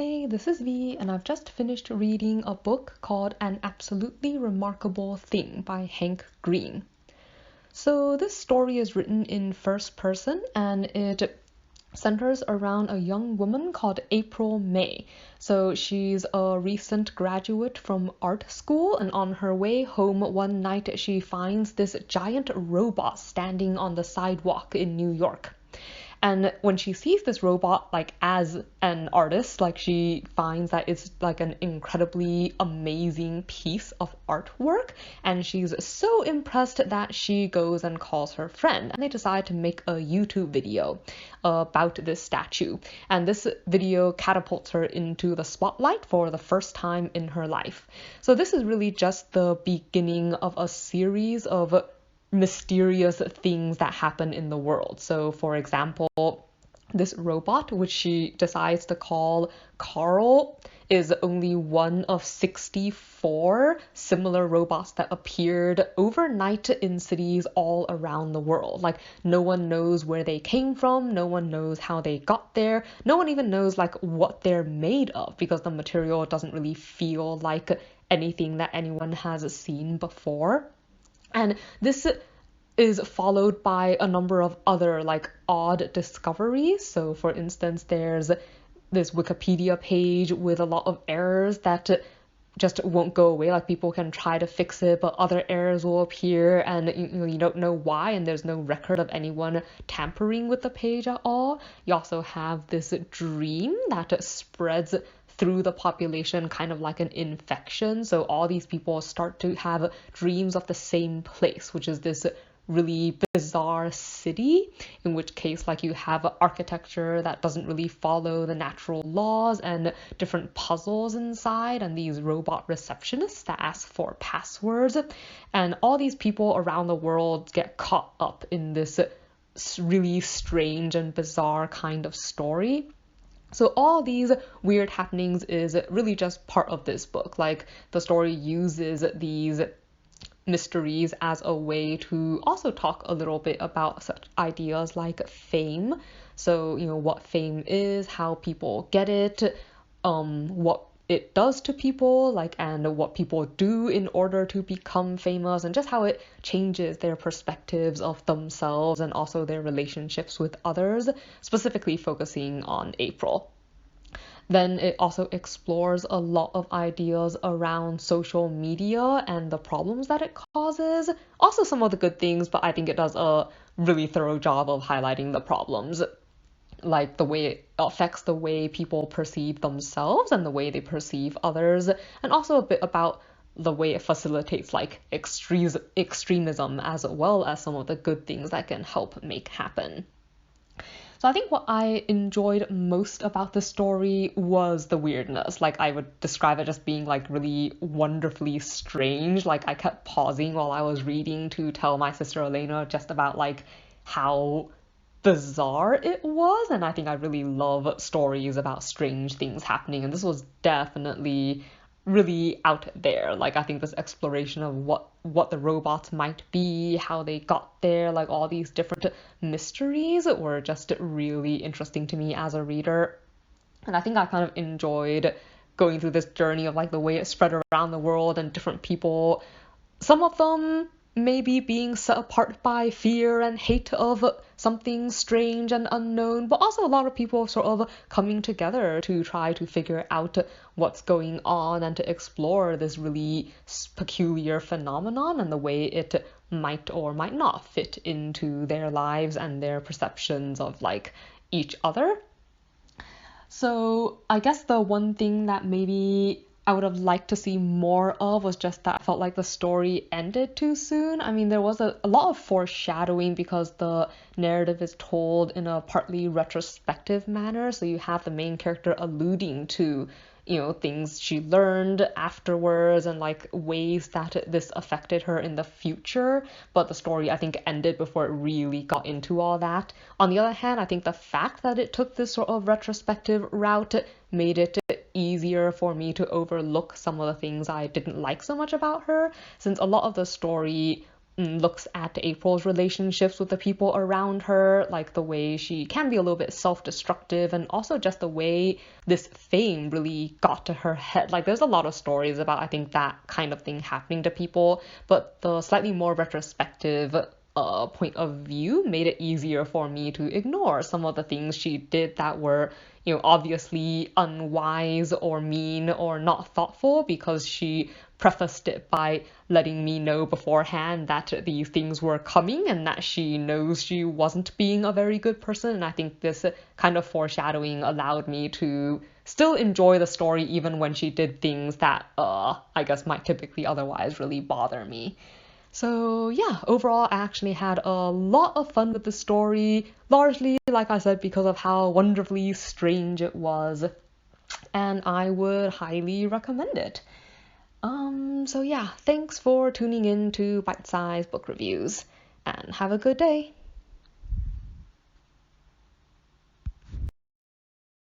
Hey, this is V, and I've just finished reading a book called An Absolutely Remarkable Thing by Hank Green. So, this story is written in first person and it centers around a young woman called April May. So, she's a recent graduate from art school, and on her way home one night, she finds this giant robot standing on the sidewalk in New York. And when she sees this robot, like as an artist, like she finds that it's like an incredibly amazing piece of artwork. And she's so impressed that she goes and calls her friend. And they decide to make a YouTube video about this statue. And this video catapults her into the spotlight for the first time in her life. So this is really just the beginning of a series of mysterious things that happen in the world. So, for example, this robot, which she decides to call Carl, is only one of 64 similar robots that appeared overnight in cities all around the world. Like, no one knows where they came from, no one knows how they got there, no one even knows like what they're made of, because the material doesn't really feel like anything that anyone has seen before. And this is followed by a number of other like odd discoveries. So for instance, there's this Wikipedia page with a lot of errors that just won't go away. Like people can try to fix it, but other errors will appear and you don't know why, and there's no record of anyone tampering with the page at all. You also have this dream that spreads through the population, kind of like an infection. So all these people start to have dreams of the same place, which is this really bizarre city, in which case like you have architecture that doesn't really follow the natural laws and different puzzles inside, and these robot receptionists that ask for passwords, and all these people around the world get caught up in this really strange and bizarre kind of story. So all these weird happenings is really just part of this book. Like the story uses these mysteries as a way to also talk a little bit about such ideas like fame. So, what fame is, how people get it, what it does to people, like, and what people do in order to become famous, and just how it changes their perspectives of themselves and also their relationships with others, specifically focusing on April. Then it also explores a lot of ideas around social media and the problems that it causes. Also some of the good things, but I think it does a really thorough job of highlighting the problems, like the way it affects the way people perceive themselves and the way they perceive others, and also a bit about the way it facilitates like extremism, as well as some of the good things that can help make happen. So I think what I enjoyed most about the story was the weirdness. Like I would describe it as being like really wonderfully strange. Like I kept pausing while I was reading to tell my sister Elena just about like how bizarre it was. And I think I really love stories about strange things happening. And this was definitely really out there. Like I think this exploration of what the robots might be, how they got there, like all these different mysteries were just really interesting to me as a reader. And I think I kind of enjoyed going through this journey of like the way it spread around the world and different people, some of them maybe being set apart by fear and hate of something strange and unknown, but also a lot of people sort of coming together to try to figure out what's going on and to explore this really peculiar phenomenon and the way it might or might not fit into their lives and their perceptions of like each other. So I guess the one thing that maybe I would have liked to see more of was just that I felt like the story ended too soon. I mean, there was a lot of foreshadowing because the narrative is told in a partly retrospective manner. So you have the main character alluding to, things she learned afterwards and like ways that this affected her in the future. But the story, I think, ended before it really got into all that. On the other hand, I think the fact that it took this sort of retrospective route made it easier for me to overlook some of the things I didn't like so much about her, since a lot of the story looks at April's relationships with the people around her, like the way she can be a little bit self-destructive, and also just the way this fame really got to her head. Like there's a lot of stories about, I think, that kind of thing happening to people, but the slightly more retrospective point of view made it easier for me to ignore some of the things she did that were, obviously unwise or mean or not thoughtful, because she prefaced it by letting me know beforehand that these things were coming and that she knows she wasn't being a very good person. And I think this kind of foreshadowing allowed me to still enjoy the story even when she did things that I guess might typically otherwise really bother me. So yeah, overall I actually had a lot of fun with the story, largely, like I said, because of how wonderfully strange it was, and I would highly recommend it. So yeah, thanks for tuning in to Bite Size Book Reviews, and have a good day.